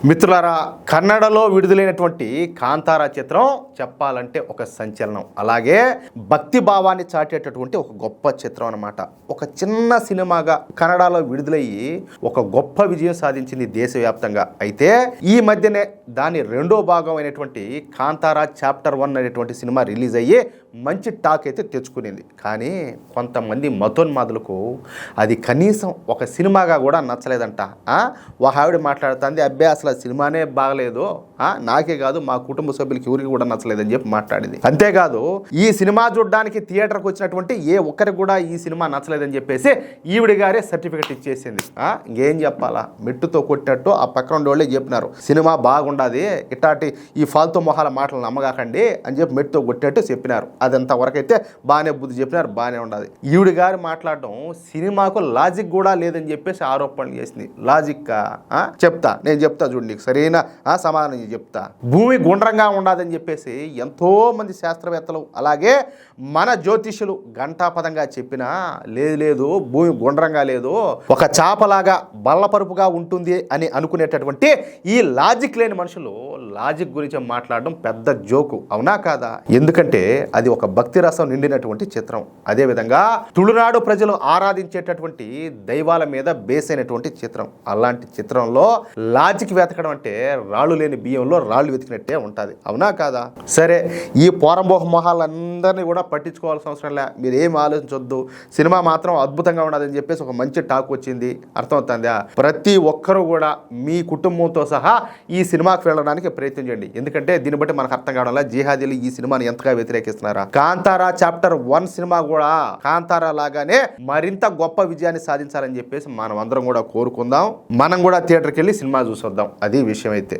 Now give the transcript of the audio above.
మిత్రులారా, కన్నడలో విడుదలైనటువంటి కాంతారా చిత్రం చెప్పాలంటే ఒక సంచలనం. అలాగే భక్తి భావాన్ని చాటేటటువంటి ఒక గొప్ప చిత్రం అన్నమాట. ఒక చిన్న సినిమాగా కన్నడలో విడుదలయ్యి ఒక గొప్ప విజయం సాధించింది దేశవ్యాప్తంగా. అయితే ఈ మధ్యనే దాని రెండో భాగం అయినటువంటి కాంతారా చాప్టర్ 1 అనేటువంటి సినిమా రిలీజ్ అయ్యి మంచి టాక్ అయితే తెచ్చుకునింది. కానీ కొంతమంది మతోన్మాదులకు అది కనీసం ఒక సినిమాగా కూడా నచ్చలేదంట. ఒక ఆవిడ మాట్లాడుతుంది, అబ్బాయి అసలు ఆ సినిమానే బాగలేదు, నాకే కాదు మా కుటుంబ సభ్యులకి ఎవరికి కూడా నచ్చలేదని చెప్పి మాట్లాడింది. అంతేకాదు ఈ సినిమా చూడడానికి థియేటర్కి వచ్చినటువంటి ఏ ఒక్కరికి కూడా ఈ సినిమా నచ్చలేదని చెప్పేసి ఈవిడ గారే సర్టిఫికెట్ ఇచ్చేసింది. ఇంకేం చెప్పాలా, మెట్టుతో కొట్టినట్టు ఆ పక్కన ఉండేవాళ్ళే చెప్పినారు సినిమా బాగుండదు, ఇట్లాంటి ఈ ఫాల్తూ మొహాల మాటలు నమ్మగాకండి అని చెప్పి మెట్టుతో కొట్టినట్టు చెప్పినారు. అదంతా వరకైతే బాగానే బుద్ధి చెప్పినారు, బాగానే ఉండదు. ఈవిడ గారు మాట్లాడడం సినిమాకు లాజిక్ కూడా లేదని చెప్పేసి ఆరోపణలు చేసింది. లాజిక్ నేను చెప్తా చూడు, నీకు సరైన సమాధానం చెప్తా. భూమి గుండ్రంగా ఉండదని చెప్పేసి ఎంతో మంది శాస్త్రవేత్తలు అలాగే మన జ్యోతిష్యులు ఘంటాపదంగా చెప్పినా లేదు భూమి గుండ్రంగా లేదు, ఒక చాపలాగా బల్లపరుపుగా ఉంటుంది అని అనుకునేటటువంటి ఈ లాజిక్ లేని మనుషులు లాజిక్ గురించి మాట్లాడడం పెద్ద జోకు, అవునా కాదా? ఎందుకంటే అది ఒక భక్తి రసం నిండినటువంటి చిత్రం. అదేవిధంగా తుళునాడు ప్రజలు ఆరాధించేటటువంటి దైవాల మీద బేస్ అయినటువంటి చిత్రం. అలాంటి చిత్రంలో లాజిక్ వెతకడం అంటే రాళ్ళు లేని బియ్యంలో రాళ్ళు వెతికినట్టే ఉంటుంది, అవునా కాదా? సరే, ఈ పోరంబోహ మొహాలందరినీ కూడా పట్టించుకోవాల్సిన అవసరం లే, మీరు ఏం ఆలోచించొద్దు. సినిమా మాత్రం అద్భుతంగా ఉండదని చెప్పేసి ఒక మంచి టాక్ వచ్చింది, అర్థమవుతుందా? ప్రతి ఒక్కరూ కూడా మీ కుటుంబంతో సహా ఈ సినిమాకి వెళ్ళడానికి ప్రయత్నం చేయండి. ఎందుకంటే దీన్ని బట్టి మనకు అర్థం కావడం జిహాదీలు ఈ సినిమాని ఎంతగా వ్యతిరేకిస్తున్నారా. కాంతారా చాప్టర్ 1 సినిమా కూడా కాంతారా లాగానే మరింత గొప్ప విజయాన్ని సాధించాలని చెప్పేసి మనం అందరం కూడా కోరుకుందాం. మనం కూడా థియేటర్కి వెళ్ళి సినిమా చూసొద్దాం. అది విషయం అయితే.